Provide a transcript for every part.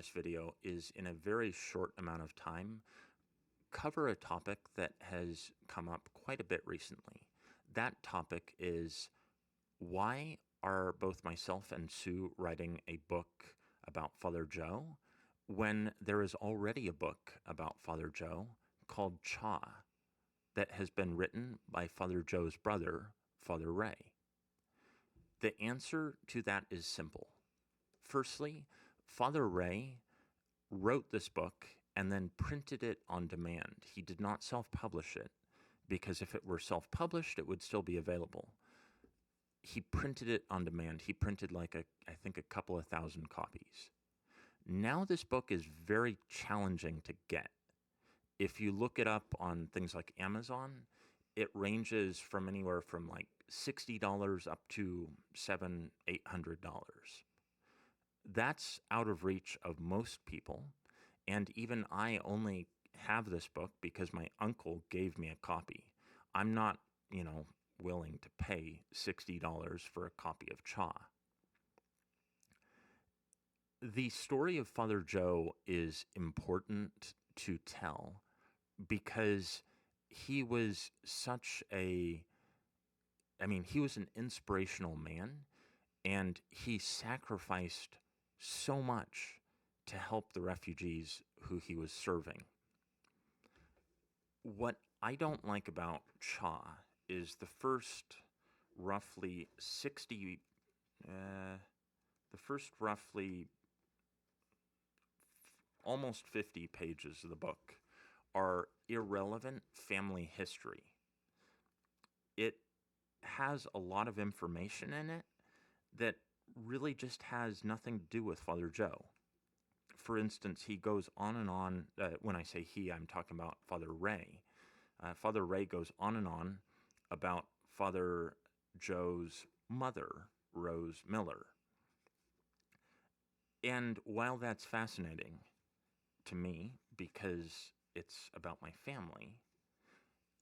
this video is, in a very short amount of time, cover a topic that has come up quite a bit recently. That topic is, why are both myself and Sue writing a book about Father Joe when there is already a book about Father Joe called Cha that has been written by Father Joe's brother, Father Ray? The answer to that is simple. Firstly, Father Ray wrote this book and then printed it on demand. He did not self-publish it, because if it were self-published, it would still be available. He printed it on demand. He printed I think a couple of thousand copies. Now this book is very challenging to get. If you look it up on things like Amazon, it ranges from anywhere from like $60 up to $700-800. That's out of reach of most people. And even I only have this book because my uncle gave me a copy. I'm not, willing to pay $60 for a copy of Cha. The story of Father Joe is important to tell because he was he was an inspirational man, and he sacrificed so much to help the refugees who he was serving. What I don't like about Cha is the first roughly almost 50 pages of the book are irrelevant family history. It has a lot of information in it that really just has nothing to do with Father Joe. For instance, he goes on and on. When I say he, I'm talking about Father Ray. Father Ray goes on and on about Father Joe's mother, Rose Miller. And while that's fascinating to me because it's about my family,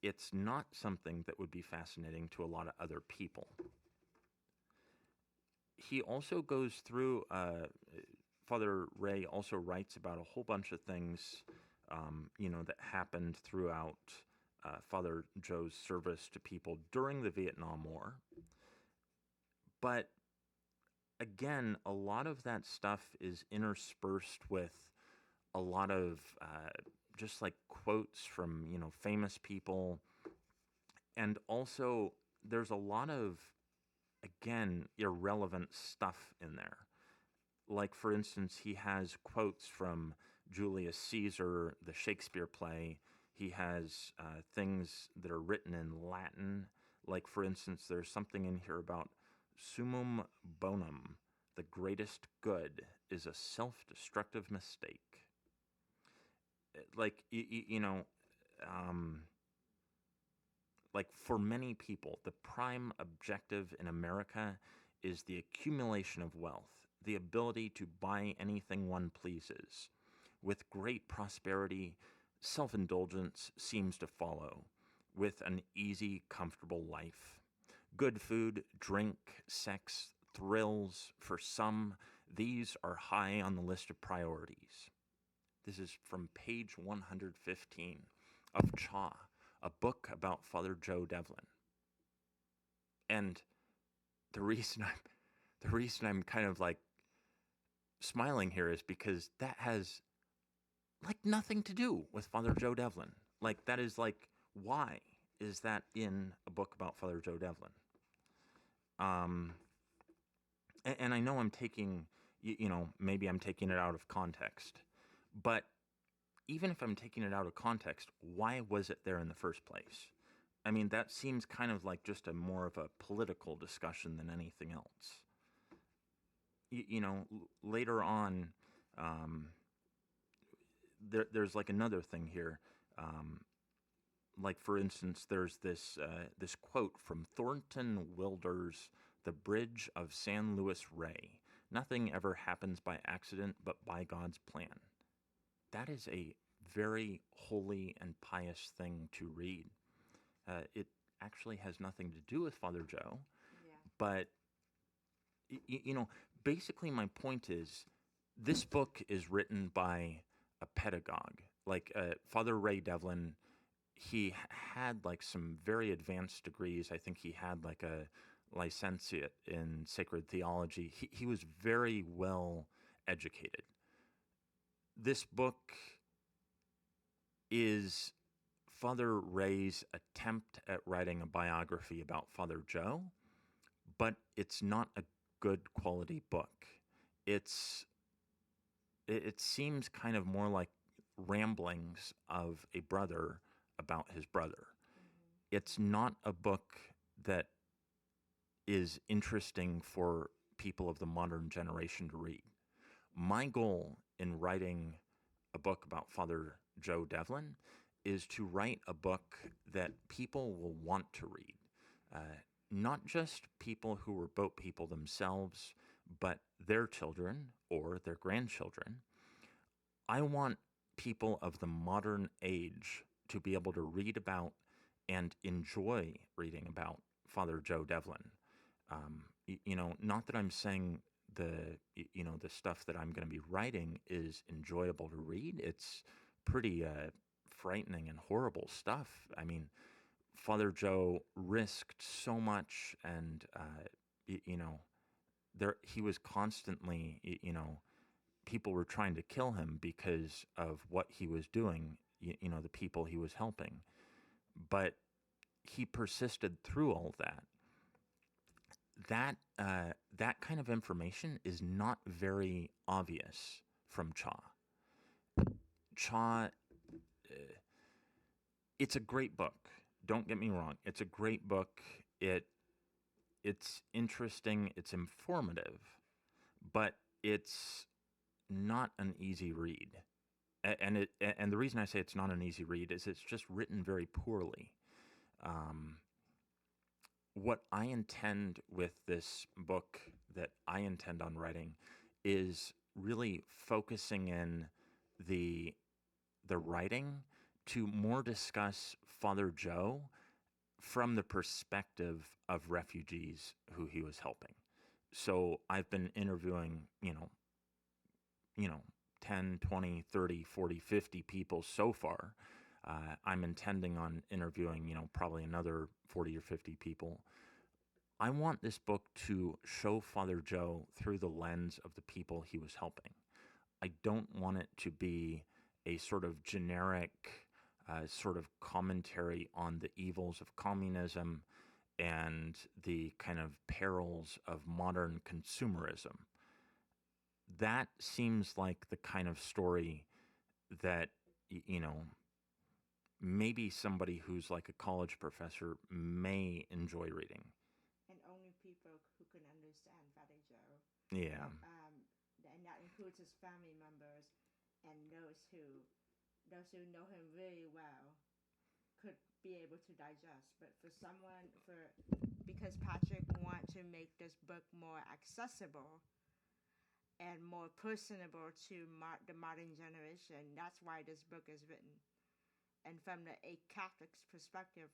it's not something that would be fascinating to a lot of other people. He also goes through, Father Ray also writes about a whole bunch of things, that happened throughout Father Joe's service to people during the Vietnam War. But again, a lot of that stuff is interspersed with a lot of just like quotes from, famous people. And also there's a lot of, again, irrelevant stuff in there. Like, for instance, he has quotes from Julius Caesar, the Shakespeare play. He has things that are written in Latin. Like, for instance, there's something in here about summum bonum. The greatest good is a self-destructive mistake. Like, like for many people, the prime objective in America is the accumulation of wealth, the ability to buy anything one pleases. With great prosperity, self-indulgence seems to follow, with an easy, comfortable life. Good food, drink, sex, thrills, for some, these are high on the list of priorities. This is from page 115 of Cha, a book about Father Joe Devlin. And the reason I'm kind of like smiling here is because that has like nothing to do with Father Joe Devlin. Like, that is like, why is that in a book about Father Joe Devlin? And I know I'm taking, maybe I'm taking it out of context, but even if I'm taking it out of context, why was it there in the first place? I mean, that seems kind of like just more of a political discussion than anything else. Later on, there's like another thing here. Like, for instance, there's this quote from Thornton Wilder's The Bridge of San Luis Rey. Nothing ever happens by accident, but by God's plan. That is a very holy and pious thing to read. It actually has nothing to do with Father Joe, but basically my point is This book is written by a pedagogue, like Father Ray Devlin. He had like some very advanced degrees. I think he had like a licentiate in sacred theology. He was very well educated. This book is Father Ray's attempt at writing a biography about Father Joe, but it's not a good quality book. It's it seems kind of more like ramblings of a brother about his brother. It's not a book that is interesting for people of the modern generation to read. My goal in writing a book about Father Joe Devlin is to write a book that people will want to read. Uh, Not just people who were boat people themselves, but their children or their grandchildren. I want people of the modern age to be able to read about and enjoy reading about Father Joe Devlin. Not that I'm saying the stuff that I'm going to be writing is enjoyable to read. It's pretty frightening and horrible stuff. I mean, Father Joe risked so much, and there he was constantly, people were trying to kill him because of what he was doing. The people he was helping, but he persisted through all that. That kind of information is not very obvious from Cha. Cha, it's a great book. Don't get me wrong. It's a great book. It's interesting. It's informative, but it's not an easy read. And the reason I say it's not an easy read is it's just written very poorly. What I intend with this book that I intend on writing is really focusing in the writing to more discuss Father Joe from the perspective of refugees who he was helping. So I've been interviewing, 10, 20, 30, 40, 50 people so far. I'm intending on interviewing, probably another 40 or 50 people. I want this book to show Father Joe through the lens of the people he was helping. I don't want it to be a sort of generic sort of commentary on the evils of communism and the kind of perils of modern consumerism. That seems like the kind of story that, maybe somebody who's like a college professor may enjoy reading. And only people who can understand Father Joe. Yeah. And that includes his family members and those who know him really well could be able to digest. But because Patrick want to make this book more accessible and more personable to the modern generation, that's why this book is written. And from a Catholic's perspective,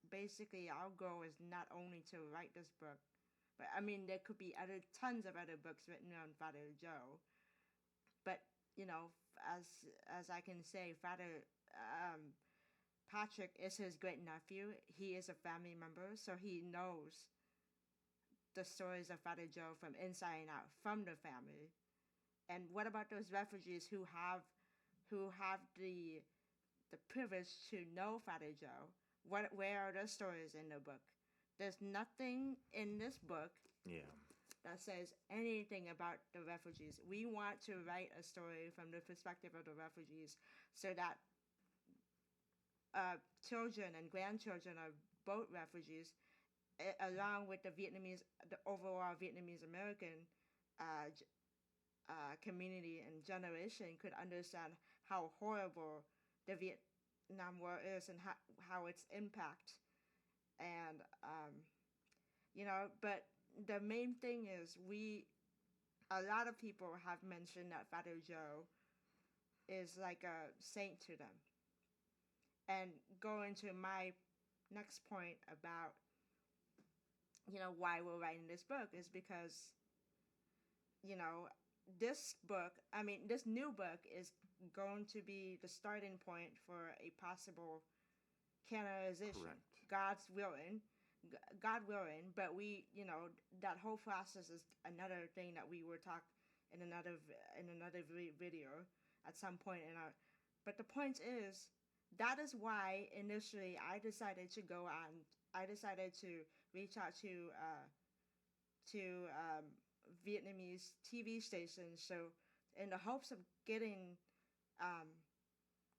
basically our goal is not only to write this book, but I mean there could be tons of other books written on Father Joe. But as I can say, Father Patrick is his great nephew. He is a family member, so he knows the stories of Father Joe from inside and out, from the family. And what about those refugees who have the privilege to know Father Joe? Where are those stories in the book? There's nothing in this book that says anything about the refugees. We want to write a story from the perspective of the refugees so that children and grandchildren of both refugees, along with the overall Vietnamese American community and generation, could understand how horrible the Vietnam War is and how its impact. And but the main thing is a lot of people have mentioned that Father Joe is like a saint to them. And going to my next point about why we're writing this book is because this book, I mean, this new book is going to be the starting point for a possible canonization. Correct. God's willing, God willing. But we, that whole process is another thing that we will talk in another video at some point in our. But the point is, that is why initially I decided to go on. I decided to reach out to Vietnamese TV stations, so in the hopes of getting um,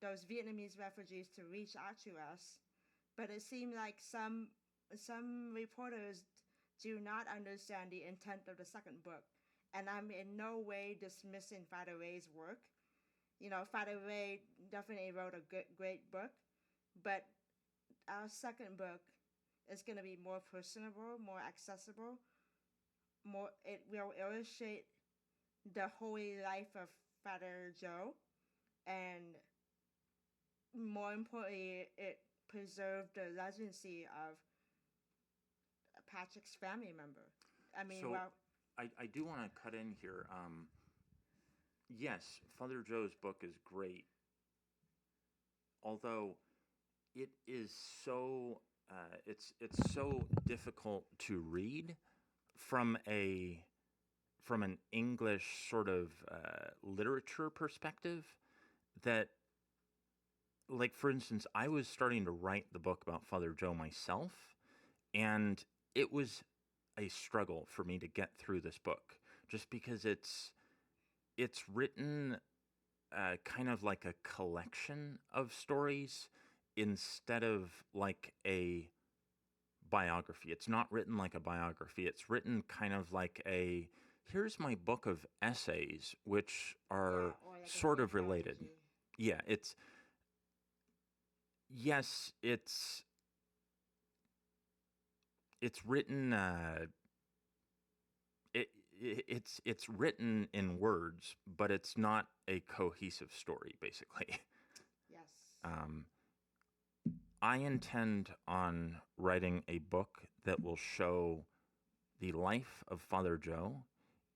those Vietnamese refugees to reach out to us. But it seemed like some reporters do not understand the intent of the second book, and I'm in no way dismissing Father Ray's work. Father Ray definitely wrote a great book, but our second book is going to be more personable, more accessible, more. It will illustrate the holy life of Father Joe, and more importantly, it preserved the legacy of Patrick's family member. I mean, So well, I do want to cut in here. Yes, Father Joe's book is great, although it is so it's so difficult to read from an English sort of literature perspective that, like, for instance, I was starting to write the book about Father Joe myself, and it was a struggle for me to get through this book just because it's written kind of like a collection of stories instead of like a biography. It's not written like a biography. It's written kind of like a here's my book of essays, which are or like sort of related. anthology. Yeah, yes, it's written it's written in words, but it's not a cohesive story, basically. Yes. Um, I intend on writing a book that will show the life of Father Joe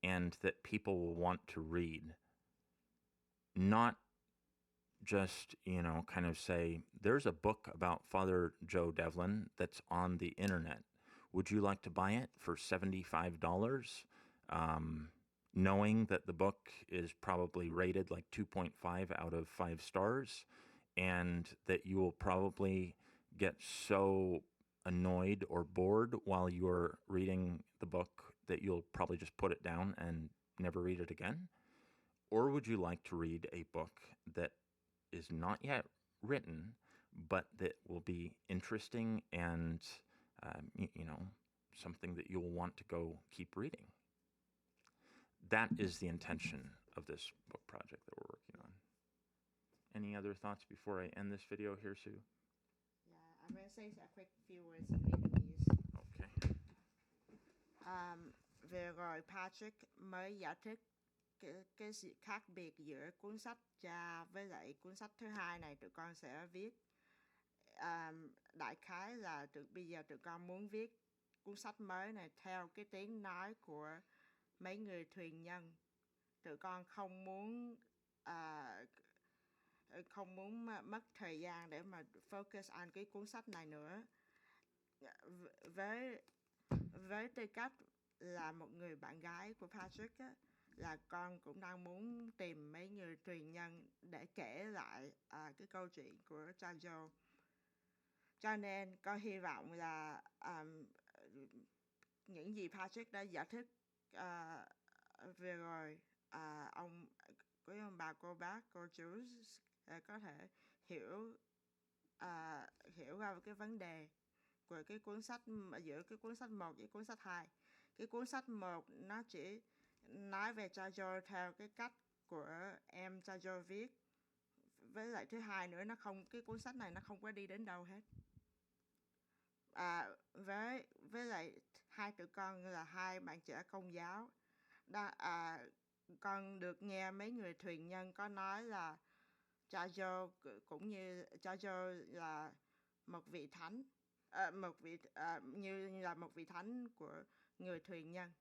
and that people will want to read. Not just, kind of say, there's a book about Father Joe Devlin that's on the internet. Would you like to buy it for $75? Knowing that the book is probably rated like 2.5 out of 5 stars, and that you will probably get so annoyed or bored while you're reading the book that you'll probably just put it down and never read it again? Or would you like to read a book that is not yet written, but that will be interesting and, something that you'll want to go keep reading? That is the intention of this book project that we're working on. Any other thoughts before I end this video here, Sue? Yeah, I'm going to say a quick few words in Vietnamese. Okay. Vừa rồi Patrick mới giải thích cái sự khác biệt giữa cuốn sách cha với lại cuốn sách thứ hai này tụi con sẽ viết. Đại khái là bây giờ tụi con muốn viết cuốn sách mới này theo cái tiếng nói của mấy người thuyền nhân. Tụi con không muốn mất thời gian để mà focus on cái cuốn sách này nữa. Với tư cách là một người bạn gái của Patrick á, là con cũng đang muốn tìm mấy người thuyền nhân để kể lại cái câu chuyện của cha Joe. Cho nên con hy vọng là những gì Patrick đã giải thích vừa rồi, quý ông bà, cô bác, cô chú có thể hiểu qua cái vấn đề của cái cuốn sách, giữa cái cuốn sách 1 với cuốn sách 2. Cái cuốn sách 1 nó chỉ nói về cha Joe theo cái cách của em cha Joe viết. Với lại thứ hai nữa, cái cuốn sách này nó không có đi đến đâu hết. Với lại hai tụi con là hai bạn trẻ Công giáo. Con được nghe mấy người thuyền nhân có nói là cha Joe cũng như cha Joe là một vị thánh, như là một vị thánh của người thuyền nhân.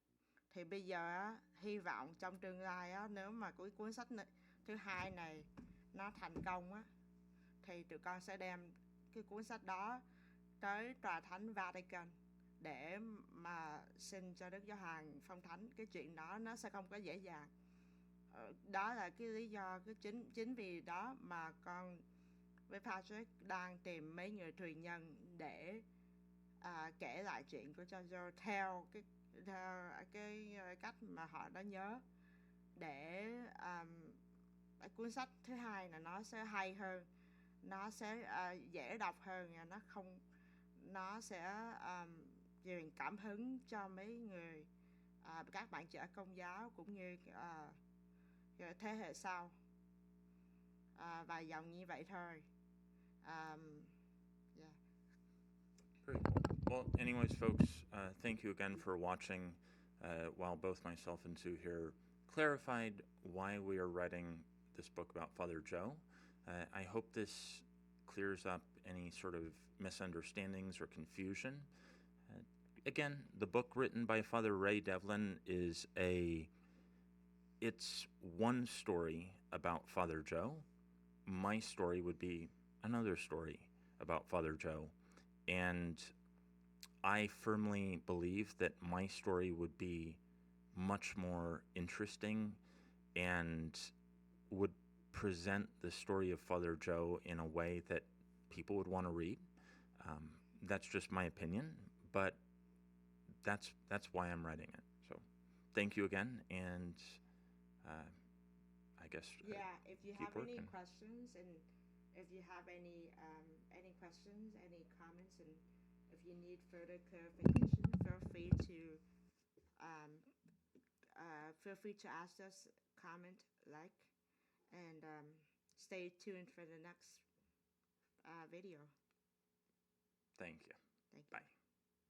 Thì bây giờ á, hy vọng trong tương lai á, nếu mà cái cuốn sách thứ hai này nó thành công á, thì tụi con sẽ đem cái cuốn sách đó tới tòa thánh Vatican để mà xin cho Đức Giáo Hoàng phong thánh. Cái chuyện đó nó sẽ không có dễ dàng. Đó là cái lý do, cái chính vì đó mà con với Patrick đang tìm mấy người truyền nhân để kể lại chuyện của Jojo theo cái cách mà họ đã nhớ, để cuốn sách thứ hai là nó sẽ hay hơn, nó sẽ dễ đọc hơn, nó sẽ truyền cảm hứng cho mấy người, các bạn trẻ Công giáo cũng như thế hệ sau, vài dòng như vậy thôi. Yeah. Very cool. Well, anyways, folks, thank you again for watching. While both myself and Sue here clarified why we are writing this book about Father Joe, I hope this clears up any sort of misunderstandings or confusion. Again, the book written by Father Ray Devlin it's one story about Father Joe. My story would be another story about Father Joe. And I firmly believe that my story would be much more interesting and would present the story of Father Joe in a way that people would want to read. That's just my opinion, but that's why I'm writing it. So, thank you again, and I guess If you keep have working. any questions, and if you have any questions, any comments, and if you need further clarification, feel free to ask us, comment, like, and stay tuned for the next video. Thank you. Thank you. Bye.